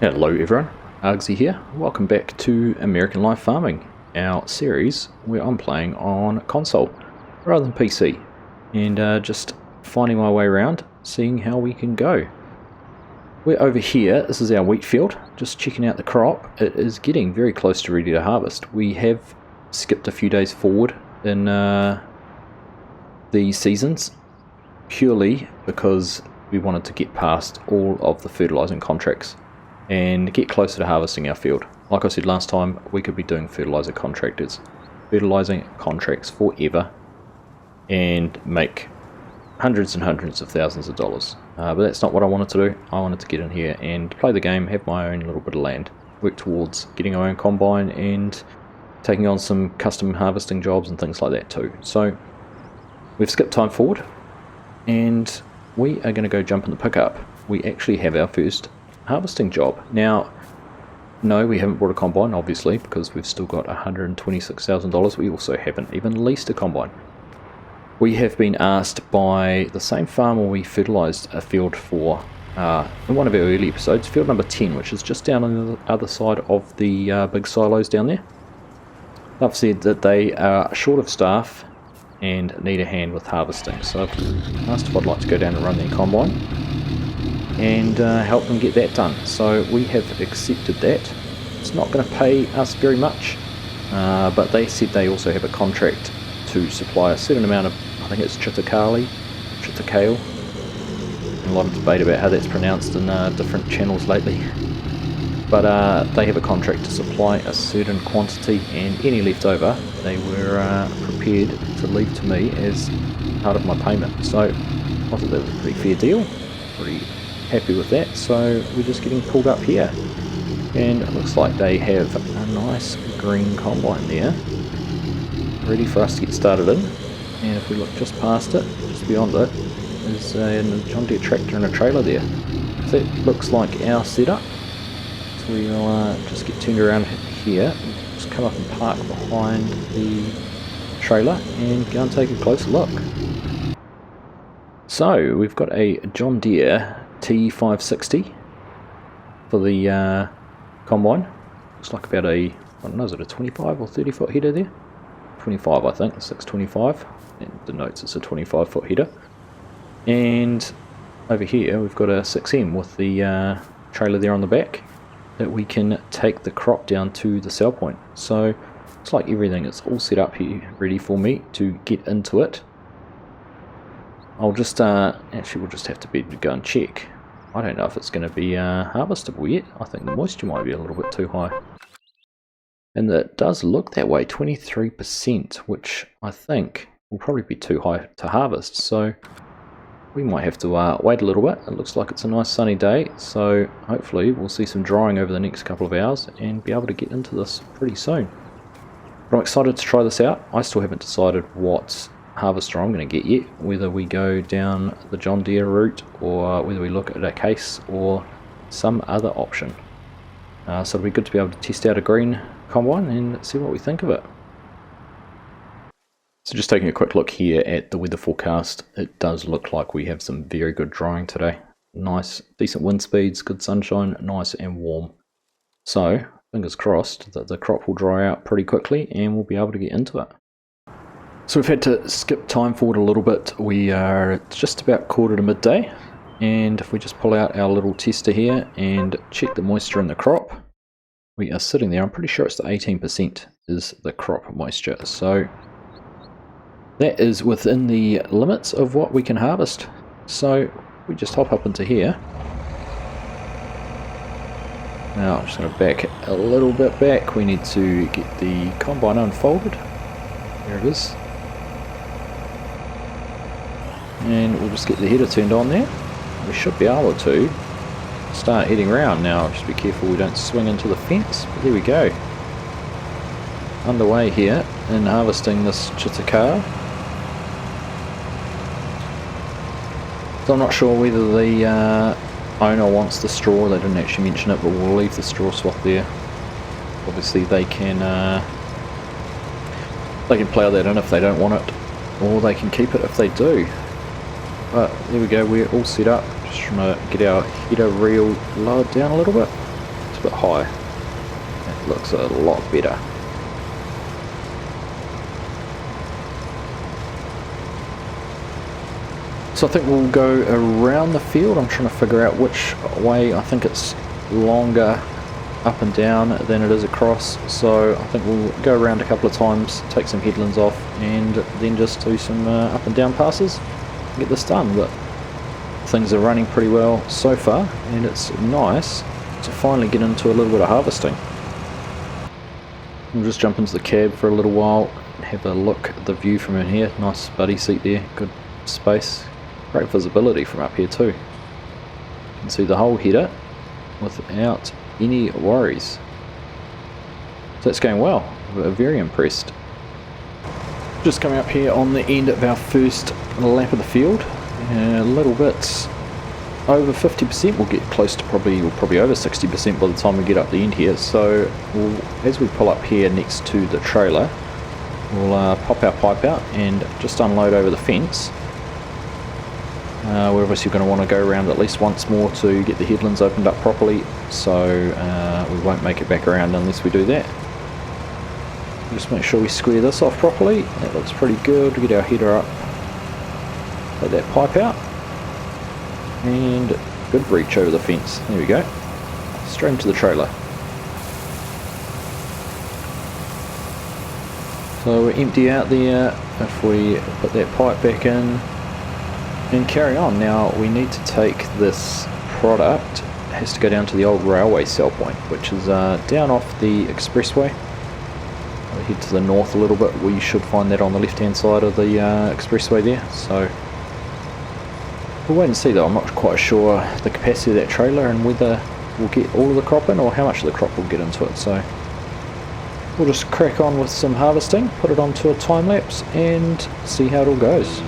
Hello everyone, Argsy here. Welcome back to American Life Farming, our series where I'm playing on console rather than PC and just finding my way around, seeing how we can go. We're over here, this is our wheat field, just checking out the crop. It is getting very close to ready to harvest. We have skipped a few days forward in the seasons purely because we wanted to get past all of the fertilizing contracts and get closer to harvesting our field. Like I said last time, we could be doing fertilizing contracts forever and make hundreds and hundreds of thousands of dollars. But that's not what I wanted to do. I wanted to get in here and play the game, have my own little bit of land, work towards getting our own combine and taking on some custom harvesting jobs and things like that too. So we've skipped time forward and we are going to go jump in the pickup. We actually have our first harvesting job. Now, no, we haven't bought a combine, obviously, because we've still got $126,000. We also haven't even leased a combine. We have been asked by the same farmer we fertilized a field for in one of our early episodes, field number 10, which is just down on the other side of the big silos down there. They've said that they are short of staff and need a hand with harvesting, so I've asked if I'd like to go down and run their combine and help them get that done. So we have accepted that. It's not going to pay us very much, but they said they also have a contract to supply a certain amount of, I think it's chitakale, a lot of debate about how that's pronounced in different channels lately, but they have a contract to supply a certain quantity, and any left over they were prepared to leave to me as part of my payment. So I thought that was a pretty fair deal, pretty happy with that. So we're just getting pulled up here and it looks like they have a nice green combine there ready for us to get started in. And if we look just past it, just beyond it, is a John Deere tractor and a trailer there. So that looks like our setup. So we'll just get turned around here, just come up and park behind the trailer and go and take a closer look. So we've got a John Deere T560 for the combine. Looks like about a, I don't know, is it a 25 or 30 foot header there? 25 I think, 625. And the notes it's a 25 foot header. And over here we've got a 6M with the trailer there on the back that we can take the crop down to the sell point. So looks like everything is all set up here ready for me to get into it. I'll just, actually we'll just have to go and check. I don't know if it's going to be harvestable yet. I think the moisture might be a little bit too high. And it does look that way, 23%, which I think will probably be too high to harvest. So we might have to wait a little bit. It looks like it's a nice sunny day, so hopefully we'll see some drying over the next couple of hours and be able to get into this pretty soon. But I'm excited to try this out. I still haven't decided what harvester I'm going to get yet, whether we go down the John Deere route or whether we look at a case or some other option. So it'll be good to be able to test out a green combine and see what we think of it. So just taking a quick look here at the weather forecast, it does look like we have some very good drying today. Nice, decent wind speeds, good sunshine, nice and warm. So fingers crossed that the crop will dry out pretty quickly and we'll be able to get into it. So we've had to skip time forward a little bit. We are just about quarter to midday, and if we just pull out our little tester here and check the moisture in the crop, we are sitting there, I'm pretty sure it's the 18% is the crop moisture. So that is within the limits of what we can harvest. So we just hop up into here. Now I'm just going to back a little bit back. We need to get the combine unfolded. There it is. And we'll just get the header turned on there. We should be able to start heading around now. Just be careful we don't swing into the fence. But there we go. Underway here in harvesting this chitakale. So I'm not sure whether the owner wants the straw. They didn't actually mention it, but we'll leave the straw swath there. Obviously they can plough that in if they don't want it, or they can keep it if they do. But there we go, we're all set up. Just trying to get our header reel lowered down a little bit. bit high. It looks a lot better. So I think we'll go around the field. I'm trying to figure out which way. I think it's longer up and down than it is across, so I think we'll go around a couple of times, take some headlands off, and then just do some up and down passes, get this done. But things are running pretty well so far, and it's nice to finally get into a little bit of harvesting. We'll just jump into the cab for a little while, have a look at the view from in here. Nice buddy seat there, good space, great visibility from up here too. You can see the whole header without any worries. So it's going well. We're very impressed. Just coming up here on the end of our first lap of the field, a little bit over 50%. We'll get close to probably over 60% by the time we get up the end here. So as we pull up here next to the trailer, we'll pop our pipe out and just unload over the fence. We're obviously going to want to go around at least once more to get the headlands opened up properly, so we won't make it back around unless we do that. Just make sure we square this off properly. That looks pretty good. Get our header up, let that pipe out, and good reach over the fence. There we go, straight into the trailer. So we empty out there. If we put that pipe back in and carry on. Now we need to take this product, it has to go down to the old railway sell point, which is down off the expressway. I'll head to the north a little bit. We should find that on the left hand side of the expressway there. So we'll wait and see though. I'm not quite sure the capacity of that trailer and whether we'll get all of the crop in or how much of the crop we'll get into it. So we'll just crack on with some harvesting, put it onto a time lapse and see how it all goes.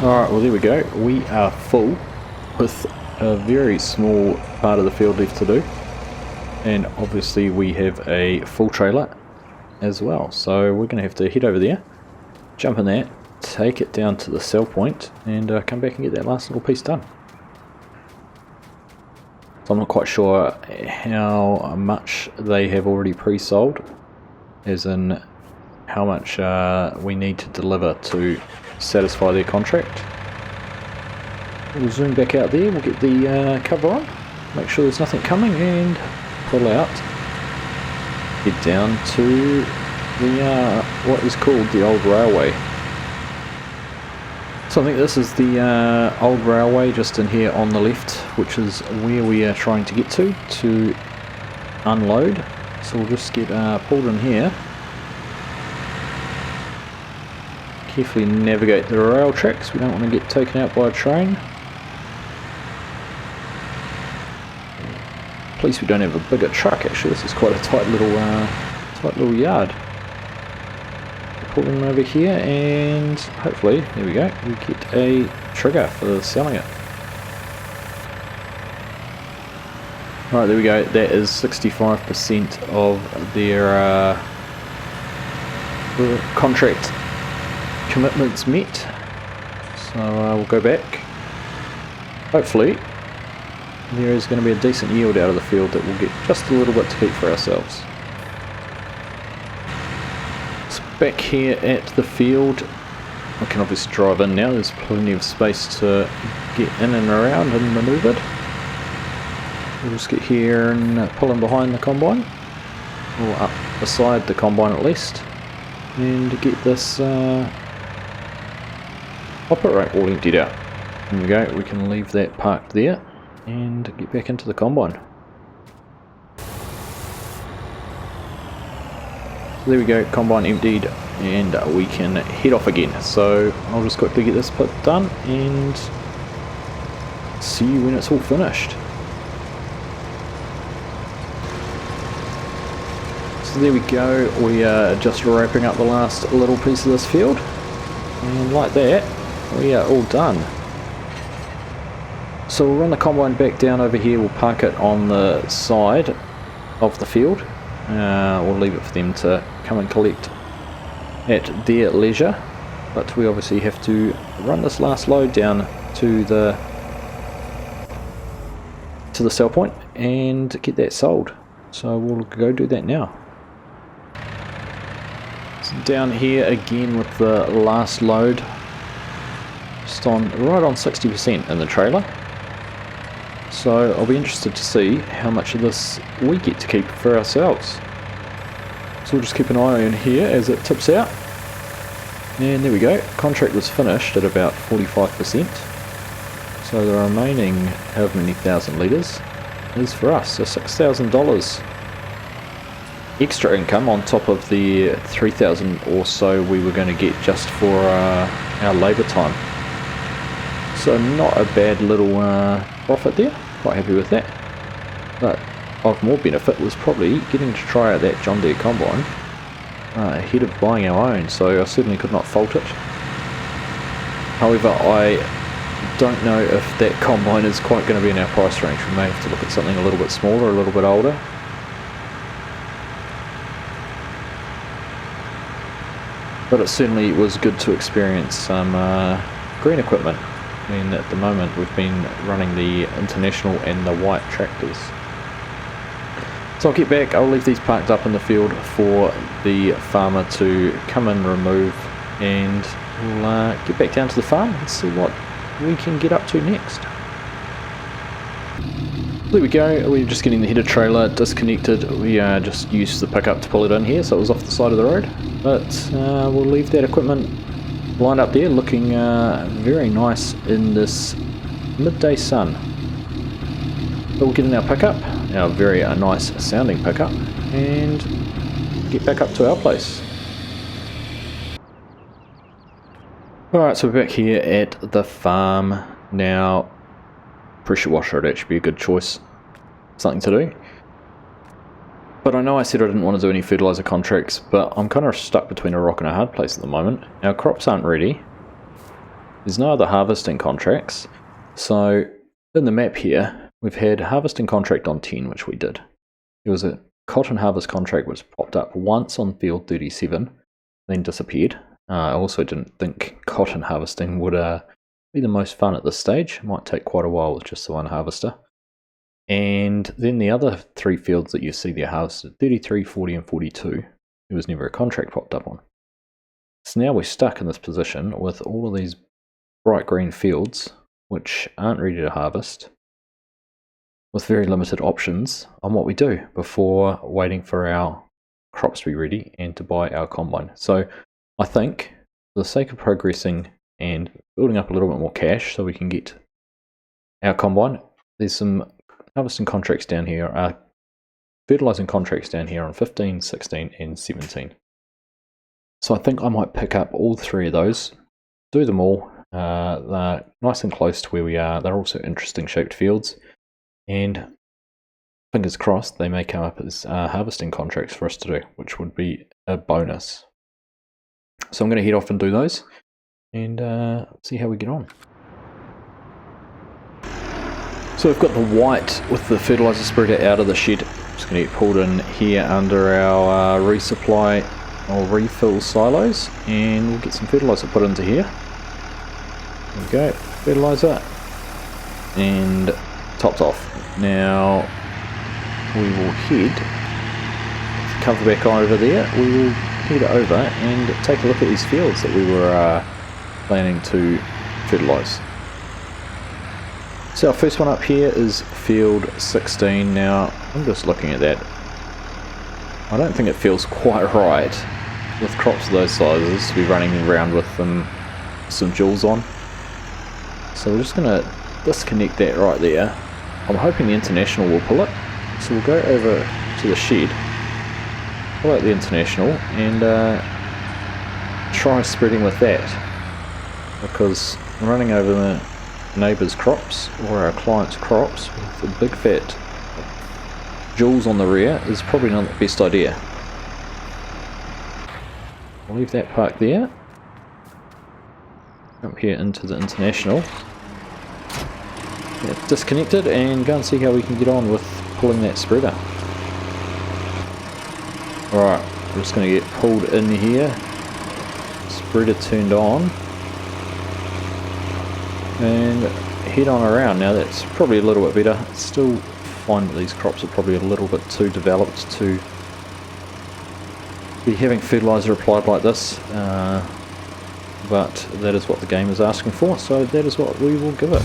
Alright, well there we go. We are full with a very small part of the field left to do. And obviously we have a full trailer as well. So we're going to have to head over there, jump in that, take it down to the sell point and come back and get that last little piece done. So I'm not quite sure how much they have already pre-sold, as in how much we need to deliver to satisfy their contract. We'll zoom back out there, we'll get the cover on, make sure there's nothing coming, and pull out. Head down to the what is called the old railway. So I think this is the old railway just in here on the left, which is where we are trying to get to unload. So we'll just get pulled in here. Carefully navigate the rail tracks, we don't want to get taken out by a train. At least we don't have a bigger truck actually, this is quite a tight little yard. Pull them over here and hopefully, there we go, we get a trigger for selling it. Alright, there we go, that is 65% of their contract commitments met. So we'll go back. Hopefully there is going to be a decent yield out of the field that we'll get just a little bit to keep for ourselves. So back here at the field, I can obviously drive in now, there's plenty of space to get in and around and manoeuvred. We'll just get here and pull in behind the combine, or up beside the combine at least, and get this hopper rake all emptied out. There we go, we can leave that parked there and get back into the combine. So there we go, combine emptied, and we can head off again. So I'll just quickly get this bit done and see you when it's all finished. So there we go, we are just wrapping up the last little piece of this field, and like that we are all done. So we'll run the combine back down over here, we'll park it on the side of the field. We'll leave it for them to come and collect at their leisure, but we obviously have to run this last load down to the sell point and get that sold. So we'll go do that now. So down here again with the last load, just right on 60% in the trailer. So I'll be interested to see how much of this we get to keep for ourselves. So we'll just keep an eye on here as it tips out. And there we go, contract was finished at about 45%. So the remaining however many thousand litres is for us, so $6,000 extra income on top of the 3,000 or so we were going to get just for our labour time. So not a bad little profit there, quite happy with that. But of more benefit was probably getting to try out that John Deere combine ahead of buying our own, so I certainly could not fault it. However, I don't know if that combine is quite going to be in our price range. We may have to look at something a little bit smaller, a little bit older. But it certainly was good to experience some green equipment. I mean, at the moment we've been running the International and the white tractors. So I'll get back, I'll leave these parked up in the field for the farmer to come and remove, and we'll get back down to the farm and see what we can get up to next. There we go, we're just getting the header trailer disconnected. We just used the pickup to pull it in here, so it was off the side of the road. But we'll leave that equipment lined up there, looking very nice in this midday sun. So we'll get in our pickup, our very nice sounding pickup, and get back up to our place. Alright, so we're back here at the farm now. Pressure washer would actually be a good choice, something to do. But I know I said I didn't want to do any fertilizer contracts, but I'm kind of stuck between a rock and a hard place at the moment. Our crops aren't ready. There's no other harvesting contracts. So in the map here, we've had harvesting contract on 10, which we did. There was a cotton harvest contract which popped up once on field 37, then disappeared. I also didn't think cotton harvesting would be the most fun at this stage. It might take quite a while with just the one harvester. And then the other three fields that you see there harvested, 33, 40 and 42, there was never a contract popped up on. So now we're stuck in this position with all of these bright green fields which aren't ready to harvest, with very limited options on what we do before waiting for our crops to be ready and to buy our combine. So I think for the sake of progressing and building up a little bit more cash so we can get our combine, there's some harvesting contracts down here, fertilizing contracts down here on 15, 16 and 17. So I think I might pick up all three of those, do them all. They're nice and close to where we are. They're also interesting shaped fields, and fingers crossed they may come up as harvesting contracts for us to do, which would be a bonus. So I'm going to head off and do those and see how we get on. So we've got the white with the fertilizer spreader out of the shed. Just going to get pulled in here under our resupply or refill silos, and we'll get some fertilizer put into here. There we go, fertilizer, and topped off. Now we will head, cover back over there, we will head over and take a look at these fields that we were planning to fertilise. So our first one up here is field 16. Now I'm just looking at that. I don't think it feels quite right with crops of those sizes to be running around with them some joules on. So we're just going to disconnect that right there. I'm hoping the International will pull it. So we'll go over to the shed, pull out the International and try spreading with that, because running over the neighbours' crops or our clients' crops with the big fat joules on the rear is probably not the best idea. I'll leave that parked there. Up here into the International. Get disconnected and go and see how we can get on with pulling that spreader. Alright, we're just going to get pulled in here. Spreader turned on. And head on around. Now that's probably a little bit better. Still find that these crops are probably a little bit too developed to be having fertilizer applied like this, but that is what the game is asking for, so that is what we will give it.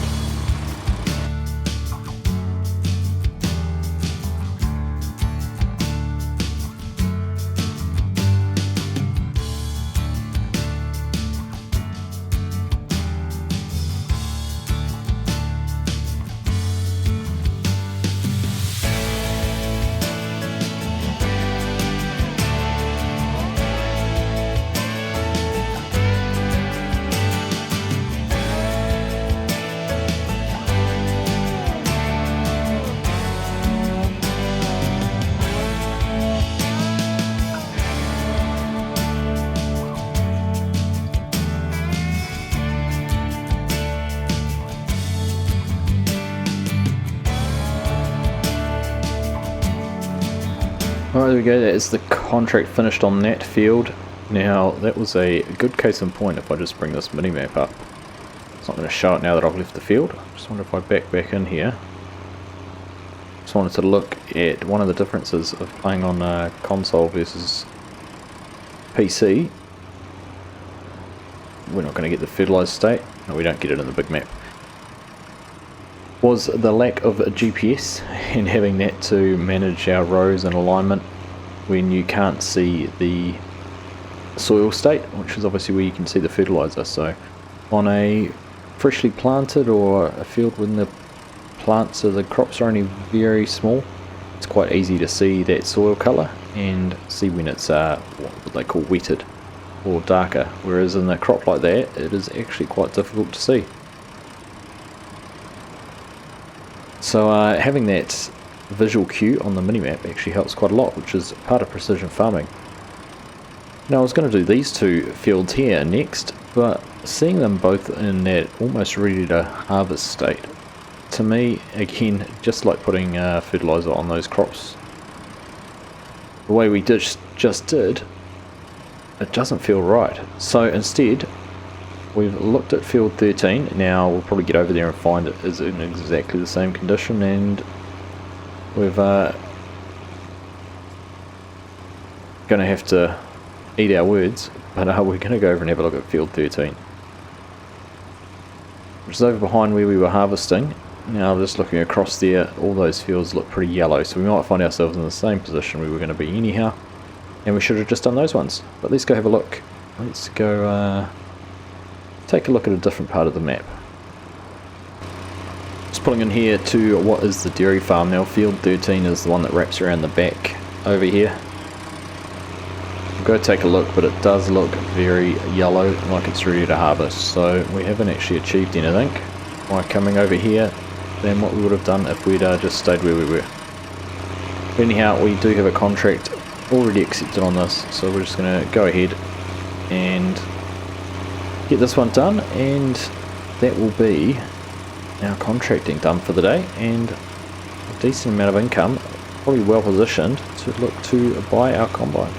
Alright, there we go, that is the contract finished on that field. Now, that was a good case in point if I just bring this mini-map up. It's not going to show it now that I've left the field. I just wonder if I back in here. Just wanted to look at one of the differences of playing on console versus PC. We're not going to get the fertilised state. No, we don't get it in the big map. Was the lack of a GPS and having that to manage our rows and alignment when you can't see the soil state, which is obviously where you can see the fertilizer. So on a freshly planted or a field when the plants or the crops are only very small, it's quite easy to see that soil colour and see when it's what they call wetted or darker, whereas in a crop like that it is actually quite difficult to see. So having that visual cue on the minimap actually helps quite a lot, which is part of precision farming. Now I was going to do these two fields here next, but seeing them both in that almost ready to harvest state, to me, again, just like putting fertilizer on those crops, the way we just did, it doesn't feel right. So instead, we've looked at field 13. Now we'll probably get over there and find it is in exactly the same condition, and we've going to have to eat our words, but we're going to go over and have a look at field 13. Which is over behind where we were harvesting. Now just looking across there, all those fields look pretty yellow, so we might find ourselves in the same position we were going to be anyhow. And we should have just done those ones. But let's go have a look. Let's go take a look at a different part of the map. Just pulling in here to what is the dairy farm now. Field 13 is the one that wraps around the back over here. We'll go take a look, but it does look very yellow, like it's ready to harvest. So we haven't actually achieved anything by coming over here than what we would have done if we'd just stayed where we were. But anyhow, we do have a contract already accepted on this, so we're just going to go ahead and get this one done, and that will be our contracting done for the day, and a decent amount of income, probably well positioned to look to buy our combine.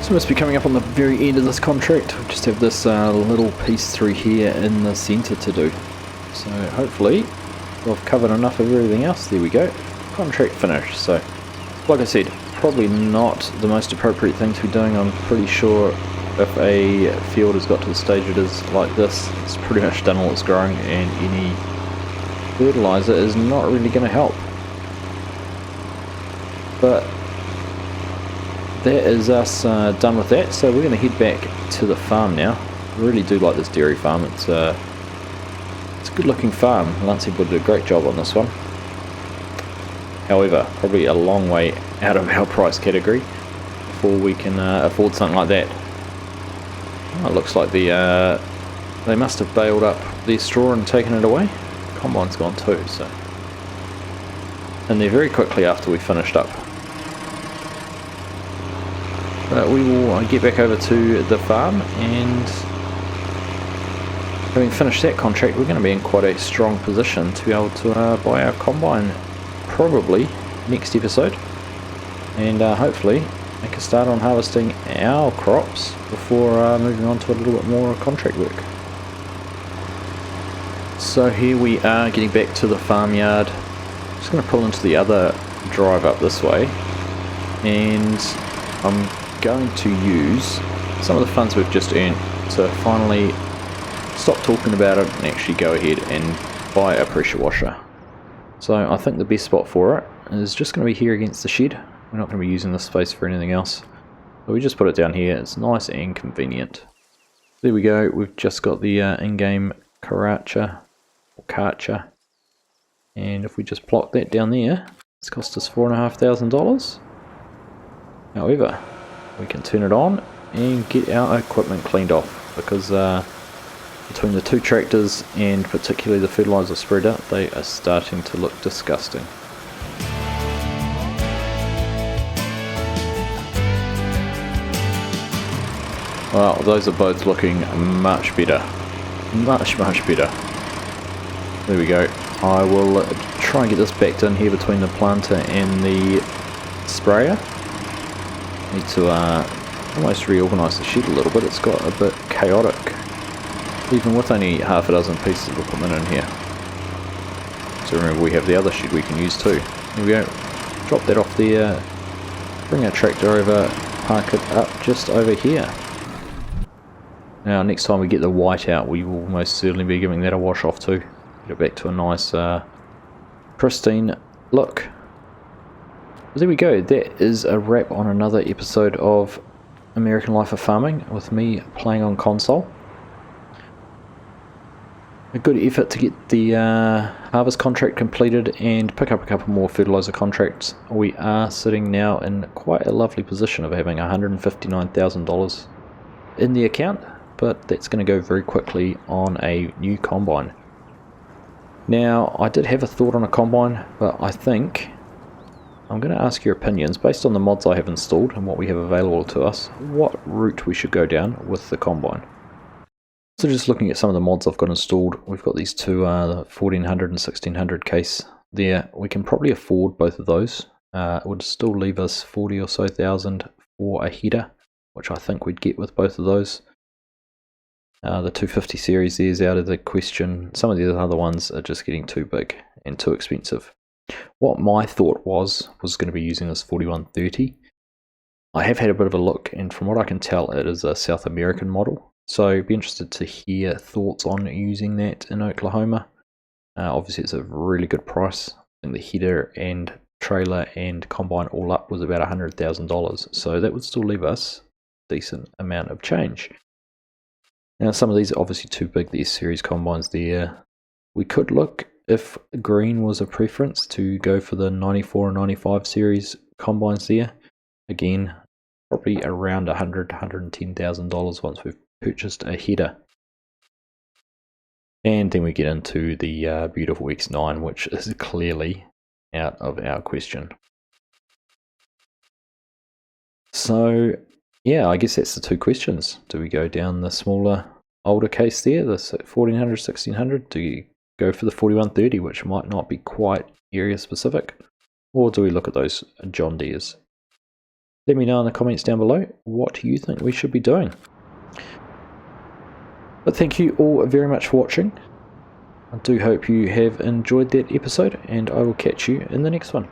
So must be coming up on the very end of this contract. We just have this little piece through here in the centre to do. So hopefully we've covered enough of everything else. There we go. Contract finished. So like I said, probably not the most appropriate thing to be doing. I'm pretty sure if a field has got to the stage it is like this, it's pretty much done all it's growing, and any fertiliser is not really going to help. But that is us done with that, so we're going to head back to the farm now. I really do like this dairy farm. It's a good looking farm. Lancyboi did a great job on this one. However, probably a long way out of our price category before we can afford something like that. Oh, it looks like they must have baled up their straw and taken it away. Combine's gone too, so. And they're very quickly after we finished up. But we will get back over to the farm, and having finished that contract, we're going to be in quite a strong position to be able to buy our combine probably next episode, and hopefully make a start on harvesting our crops before moving on to a little bit more contract work. So here we are getting back to the farmyard. Just going to pull into the other drive up this way, and I'm going to use some of the funds we've just earned to finally stop talking about it and actually go ahead and buy a pressure washer. So I think the best spot for it is just going to be here against the shed. We're not going to be using this space for anything else, so we just put it down here. It's nice and convenient. There we go. We've just got the in-game Karcher, and if we just plot that down there, it's cost us $4,500. However, we can turn it on and get our equipment cleaned off, because between the two tractors and particularly the fertiliser spreader, they are starting to look disgusting. Well, those are both looking much better. Much better. There we go. I will try and get this backed in here between the planter and the sprayer. Need to almost reorganise the shed a little bit. It's got a bit chaotic, even with only half a dozen pieces of equipment in here. So remember, we have the other shed we can use too. There we go. Drop that off there. Bring our tractor over. park it up just over here. Now next time we get the white out, we will most certainly be giving that a wash off too. Get it back to a nice pristine look. But there we go, that is a wrap on another episode of American Life of Farming with me playing on console. A good effort to get the harvest contract completed and pick up a couple more fertilizer contracts. We are sitting now in quite a lovely position of having $159,000 in the account, but that's going to go very quickly on a new combine. Now, I did have a thought on a combine, but I think I'm going to ask your opinions based on the mods I have installed and what we have available to us, what route we should go down with the combine. So just looking at some of the mods I've got installed, we've got these two, the 1400 and 1600 case there. We can probably afford both of those. It would still leave us 40 or so thousand for a header, which I think we'd get with both of those. The 250 series there is out of the question. Some of the other ones are just getting too big and too expensive. What my thought was going to be using this 4130. I have had a bit of a look, and from what I can tell, it is a South American model. So I'd be interested to hear thoughts on using that in Oklahoma. Obviously it's a really good price. I think the header and trailer and combine all up was about $100,000. So that would still leave us a decent amount of change. Now some of these are obviously too big, these series combines there. We could look, if green was a preference, to go for the 94 and 95 series combines there. Again, probably around $110,000 once we've purchased a header. And then we get into the beautiful X9, which is clearly out of our question. So yeah, I guess that's the two questions. Do we go down the smaller, older case there, the 1400, 1600? Do you go for the 4130, which might not be quite area specific? Or do we look at those John Deeres? Let me know in the comments down below what you think we should be doing. But thank you all very much for watching. I do hope you have enjoyed that episode, and I will catch you in the next one.